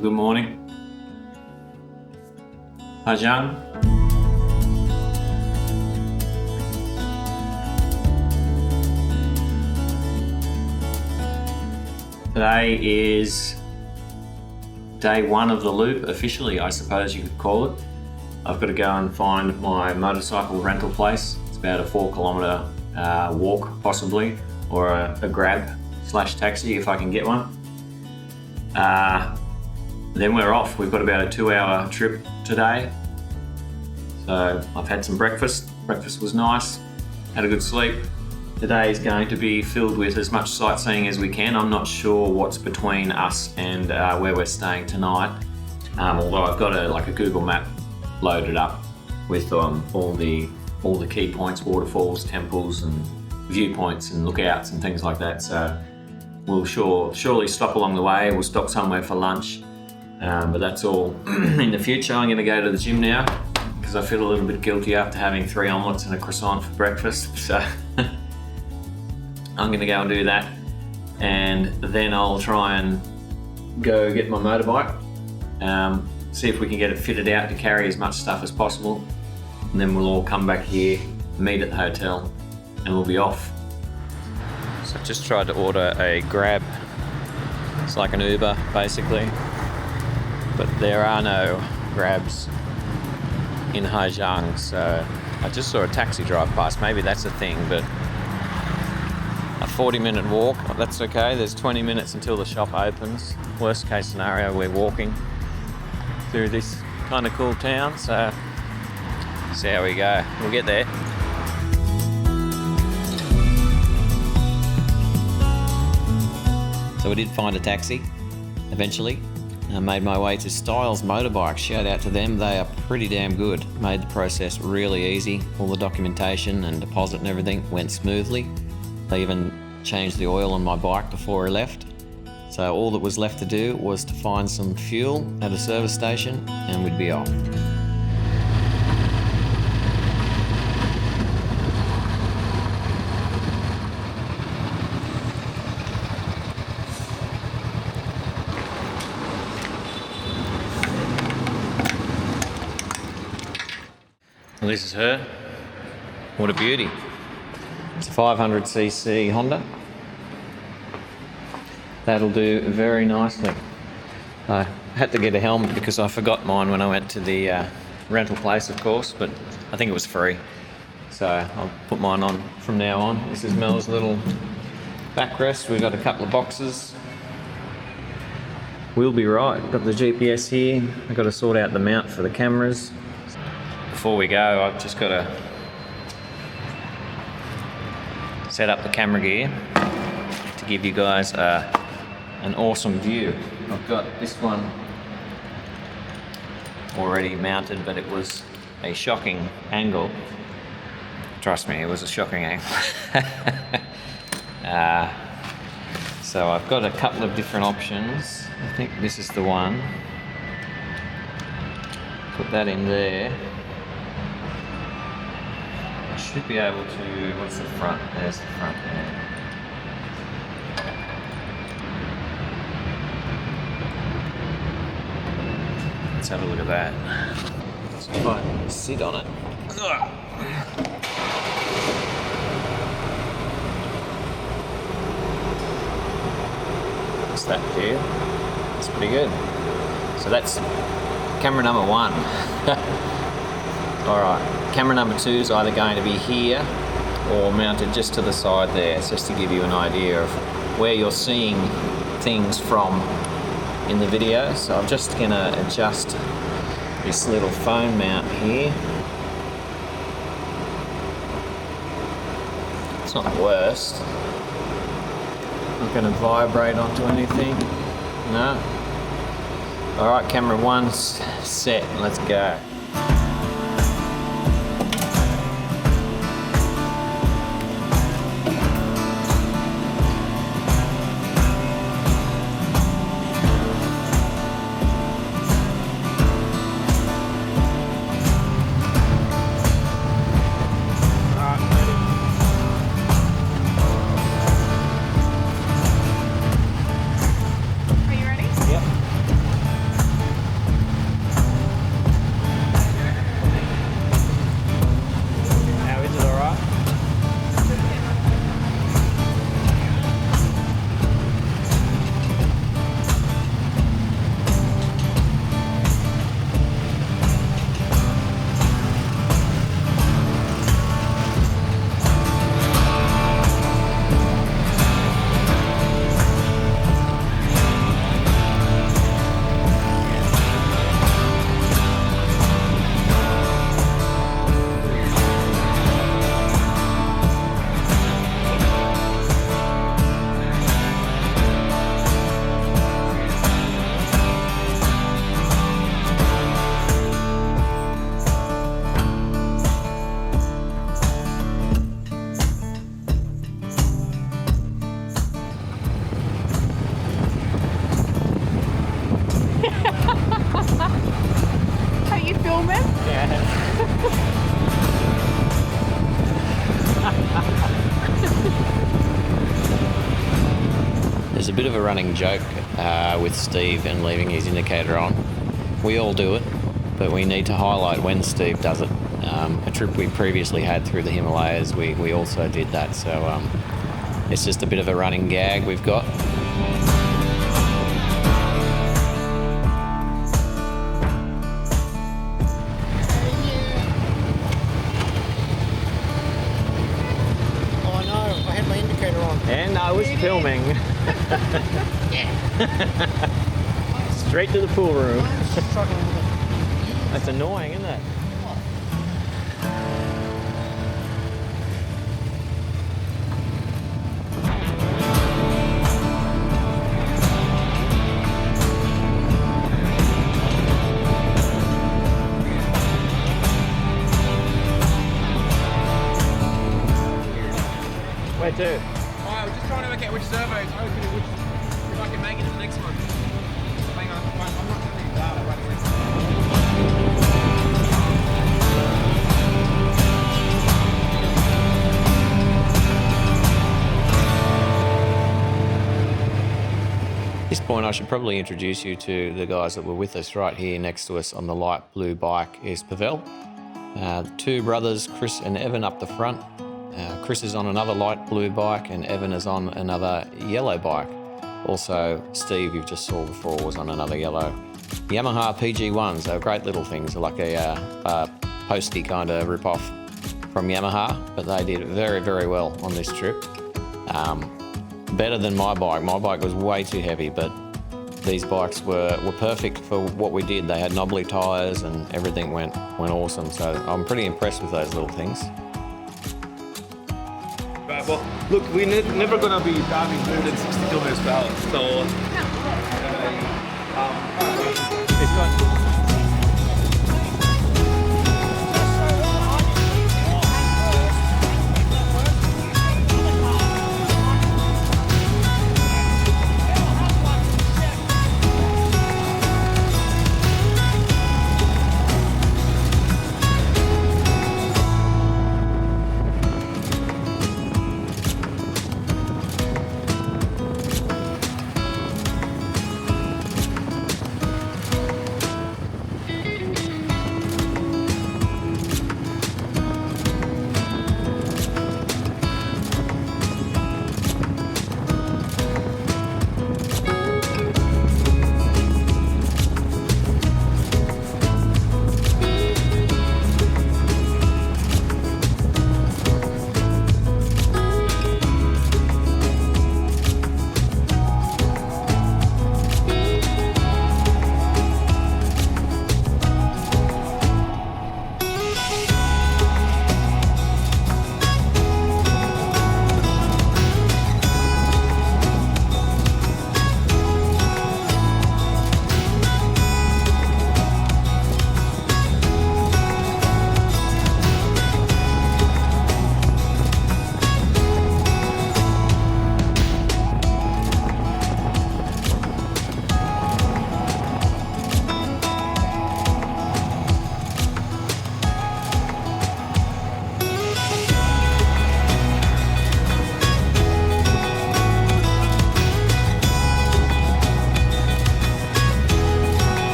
Good morning. Ha Giang. Today is day one of the loop, officially, I suppose you could call it. I've got to go and find my motorcycle rental place. It's about a 4 kilometre walk, possibly, or a grab/taxi if I can get one. Then we're off. We've got about a 2-hour trip today. So I've had some breakfast. Breakfast was nice. Had a good sleep. Today is going to be filled with as much sightseeing as we can. I'm not sure what's between us and where we're staying tonight. Although I've got a Google map loaded up with all the key points, waterfalls, temples, and viewpoints and lookouts and things like that. So we'll surely stop along the way. We'll stop somewhere for lunch, but that's all in the future. I'm going to go to the gym now because I feel a little bit guilty after having 3 omelettes and a croissant for breakfast. So I'm going to go and do that, and then I'll try and go get my motorbike, see if we can get it fitted out to carry as much stuff as possible, and then we'll all come back here, meet at the hotel, and we'll be off. So I just tried to order a Grab. It's like an Uber, basically, but there are no Grabs in Ha Giang, so I just saw a taxi drive past. Maybe that's a thing, but a 40-minute walk, that's okay. There's 20 minutes until the shop opens. Worst case scenario, we're walking through this kind of cool town, so see how we go. We'll get there. So we did find a taxi eventually. I made my way to Styles Motorbike. Shout out to them, they are pretty damn good. Made the process really easy. All the documentation and deposit and everything went smoothly. They even changed the oil on my bike before I left. So all that was left to do was to find some fuel at a service station and we'd be off. Well, this is her. What a beauty. It's a 500cc Honda. That'll do very nicely. I had to get a helmet because I forgot mine when I went to the rental place, of course, but I think it was free. So I'll put mine on from now on. This is Mel's little backrest. We've got a couple of boxes. We'll be right. Got the GPS here. I've got to sort out the mount for the cameras. Before we go, I've just got to set up the camera gear to give you guys an awesome view. I've got this one already mounted, but it was a shocking angle. Trust me, it was a shocking angle. So I've got a couple of different options. I think this is the one. Put that in there. Should be able to, what's the front? There's the front there. Let's have a look at that. Let's try and sit on it. What's that view? That's pretty good. So that's camera number 1. Alright. Camera number 2 is either going to be here or mounted just to the side there. It's just to give you an idea of where you're seeing things from in the video. So I'm just going to adjust this little phone mount here. It's not the worst. Not going to vibrate onto anything. No. Alright, camera 1's set. Let's go. bit of a running joke with Steve and leaving his indicator on. We all do it, but we need to highlight when Steve does it. A trip we previously had through the Himalayas, we also did that, so it's just a bit of a running gag we've got. Oh no, I had my indicator on. And I was filming. Straight to the pool room. That's annoying, isn't it? Where to? Oh, I was just trying to work out which servo is open and which, if I can make it to the next one. Hang on, I'm not going to be data right At this point, I should probably introduce you to the guys that were with us. Right here next to us on the light blue bike is Pavel. The two brothers, Chris and Evan, up the front. Chris is on another light blue bike and Evan is on another yellow bike. Also, Steve, you've just saw before, was on another yellow. Yamaha PG1s, they're great little things. They're like a postie kind of rip-off from Yamaha, but they did very, very well on this trip. Better than my bike. My bike was way too heavy, but these bikes were perfect for what we did. They had knobbly tyres and everything went awesome. So I'm pretty impressed with those little things. Right, well, look, we're never going to be driving more than 60 kilometers per hour, so... This one.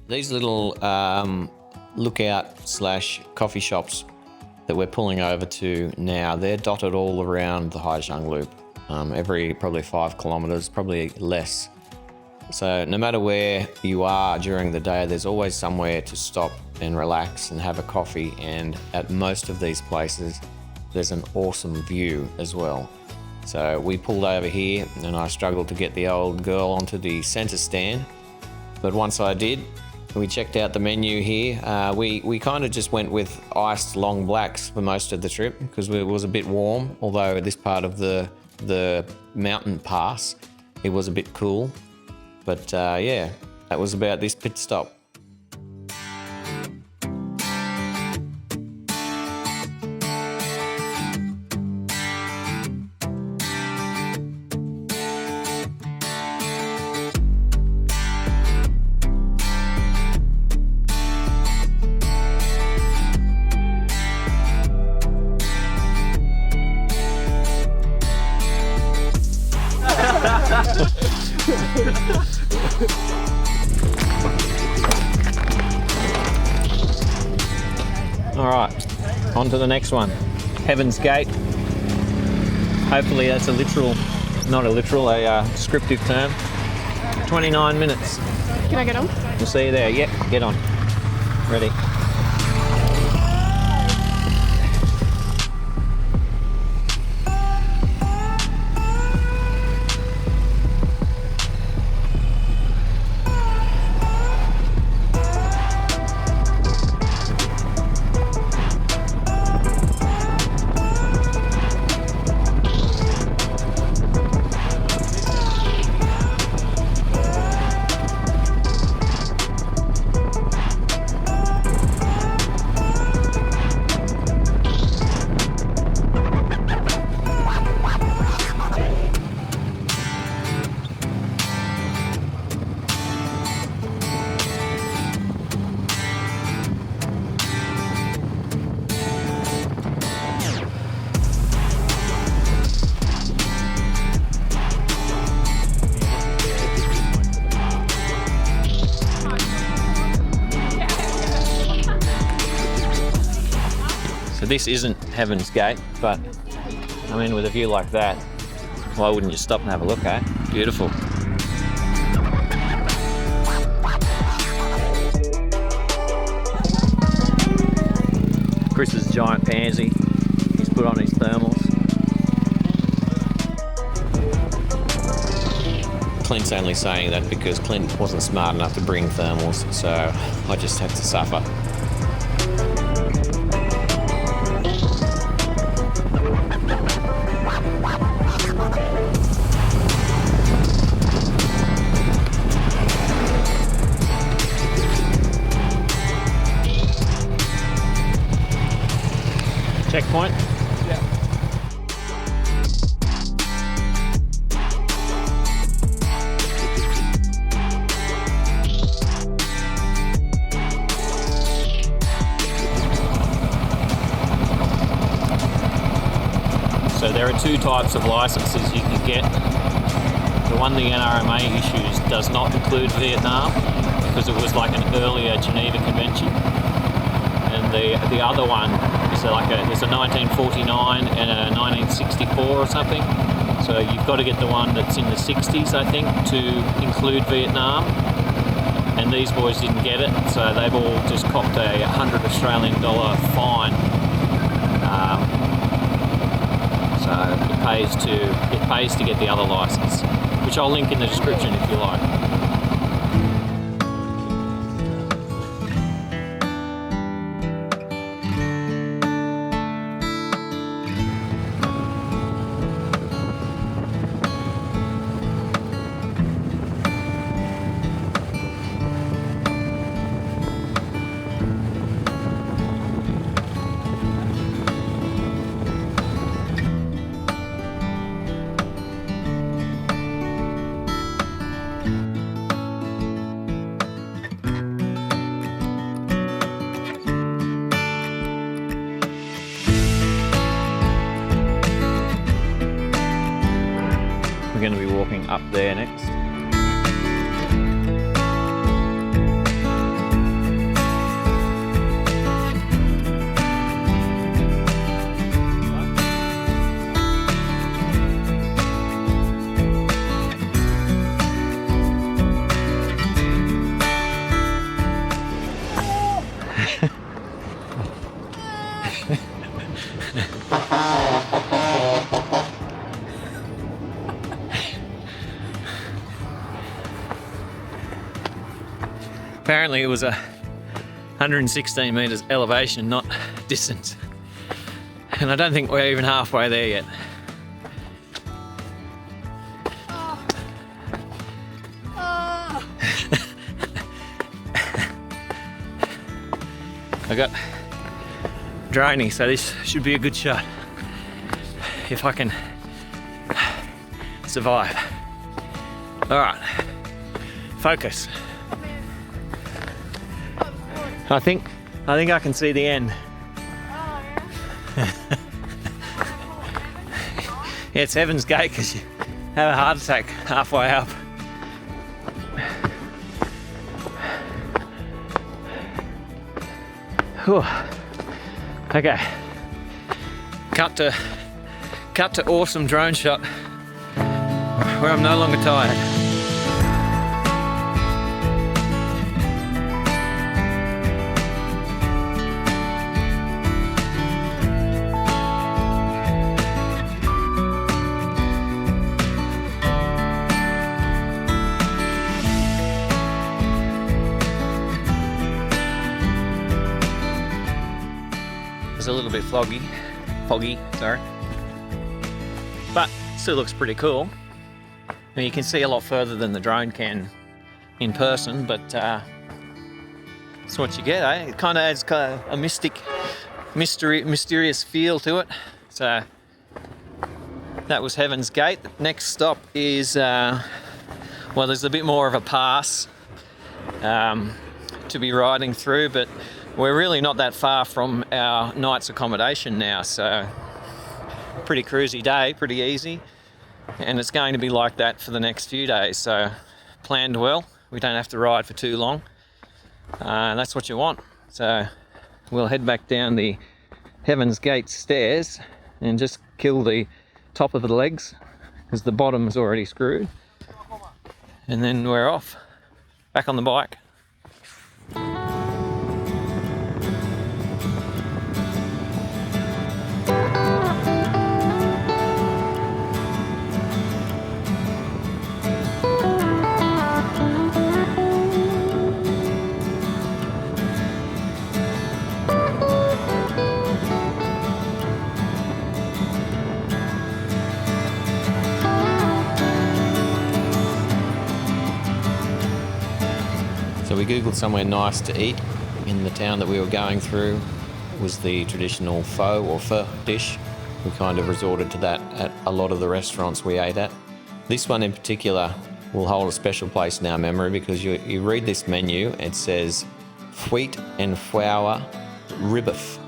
These little lookout / coffee shops that we're pulling over to now, they're dotted all around the Ha Giang Loop, every probably 5 kilometers, probably less. So no matter where you are during the day, there's always somewhere to stop and relax and have a coffee, and at most of these places there's an awesome view as well. So we pulled over here and I struggled to get the old girl onto the center stand, but once I did, we checked out the menu here. We kind of just went with iced long blacks for most of the trip because it was a bit warm, although this part of the mountain pass, it was a bit cool. But yeah, that was about this pit stop. All right, on to the next one. Heaven's Gate. Hopefully that's a literal, not a literal, a descriptive term. 29 minutes. Can I get on? We'll see you there. Yep, get on. Ready. So this isn't Heaven's Gate, but I mean, with a view like that, why wouldn't you stop and have a look, eh? Beautiful. Chris's giant pansy. He's put on his thermals. Clint's only saying that because Clint wasn't smart enough to bring thermals, so I just had to suffer. Checkpoint? Yeah. So there are two types of licenses you can get. The one the NRMA issues does not include Vietnam because it was like an earlier Geneva Convention. And the other one is there's a 1949 and a 1964 or something. So you've got to get the one that's in the 60s, I think, to include Vietnam. And these boys didn't get it, so they've all just copped a $100 Australian fine. So it pays to get the other license, which I'll link in the description if you like. We're going to be walking up there next. Apparently it was 116 metres elevation, not distance. And I don't think we're even halfway there yet. I got droney, so this should be a good shot if I can survive. All right, focus. I think I can see the end. Yeah, it's Heaven's Gate because you have a heart attack halfway up. Whew. Okay. Cut to awesome drone shot where I'm no longer tired. It's a little bit foggy, sorry. But still looks pretty cool. And you can see a lot further than the drone can in person, but that's what you get, eh? It kind of adds a mysterious feel to it. So that was Heaven's Gate. Next stop is, well, there's a bit more of a pass to be riding through, but we're really not that far from our night's accommodation now, so pretty cruisy day, pretty easy, and it's going to be like that for the next few days, so planned well. We don't have to ride for too long, and that's what you want. So we'll head back down the Heaven's Gate stairs and just kill the top of the legs because the bottom is already screwed, and then we're off back on the bike. So we googled somewhere nice to eat in the town that we were going through. It was the traditional pho dish. We kind of resorted to that at a lot of the restaurants we ate at. This one in particular will hold a special place in our memory because you read this menu, it says wheat and flour ribbif.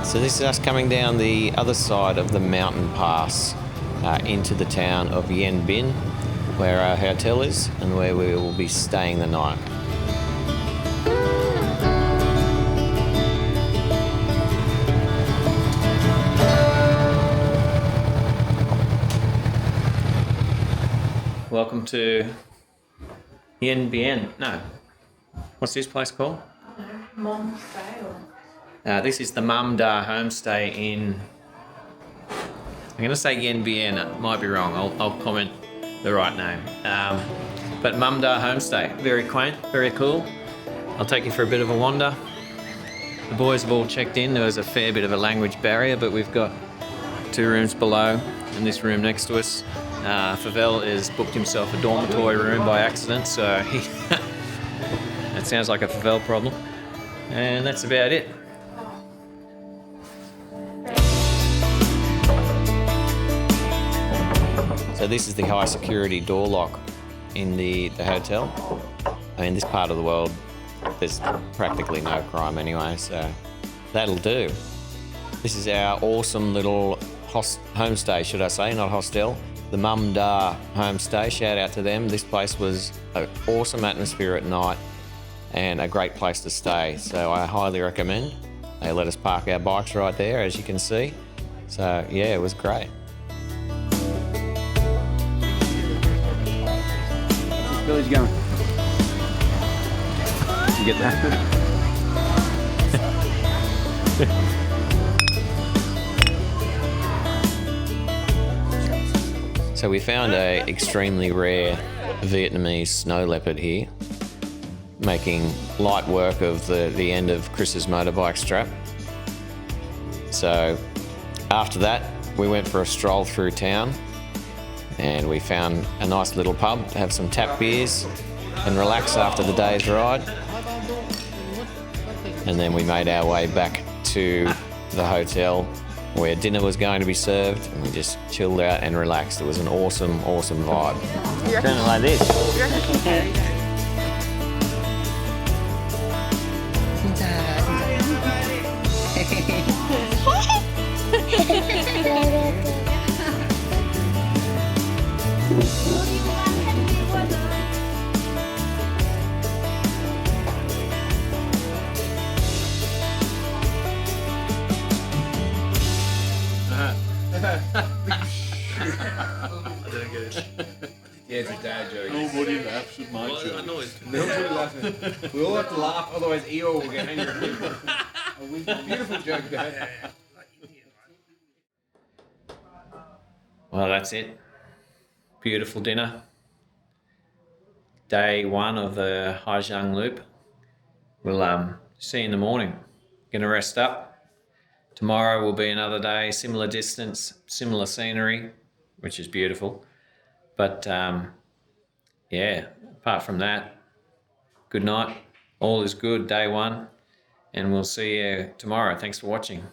So this is us coming down the other side of the mountain pass into the town of Yen Bin, where our hotel is and where we will be staying the night. Welcome to Yen Bien. No. What's this place called? This is the Mam Da Homestay in... I'm going to say Yen Bien. It might be wrong. I'll comment the right name. But Mam Da Homestay. Very quaint, very cool. I'll take you for a bit of a wander. The boys have all checked in. There was a fair bit of a language barrier, but we've got 2 rooms below and this room next to us. Favel has booked himself a dormitory room by accident, so that sounds like a Favel problem. And that's about it. So this is the high security door lock in the hotel. I mean, this part of the world, there's practically no crime anyway, so that'll do. This is our awesome little Homestay, should I say, not hostel. The Mam Da Homestay, shout out to them. This place was an awesome atmosphere at night and a great place to stay. So I highly recommend. They let us park our bikes right there, as you can see. So yeah, it was great. Billy's going. Did you get that? So we found a extremely rare Vietnamese Snow Leopard here, making light work of the end of Chris's motorbike strap. So after that, we went for a stroll through town and we found a nice little pub to have some tap beers and relax after the day's ride. And then we made our way back to the hotel where dinner was going to be served, and we just chilled out and relaxed. It was an awesome, awesome vibe. Turn it like this. Yeah, it's a dad joke. Nobody laughs at my joke. I know it's nobody laughing. We all have to laugh, otherwise EO will get angry. Beautiful joke, Dad. Well, that's it. Beautiful dinner. Day 1 of the Ha Giang Loop. We'll see you in the morning. Gonna rest up. Tomorrow will be another day, similar distance, similar scenery, which is beautiful. But yeah, apart from that, good night. All is good, day 1. And we'll see you tomorrow. Thanks for watching.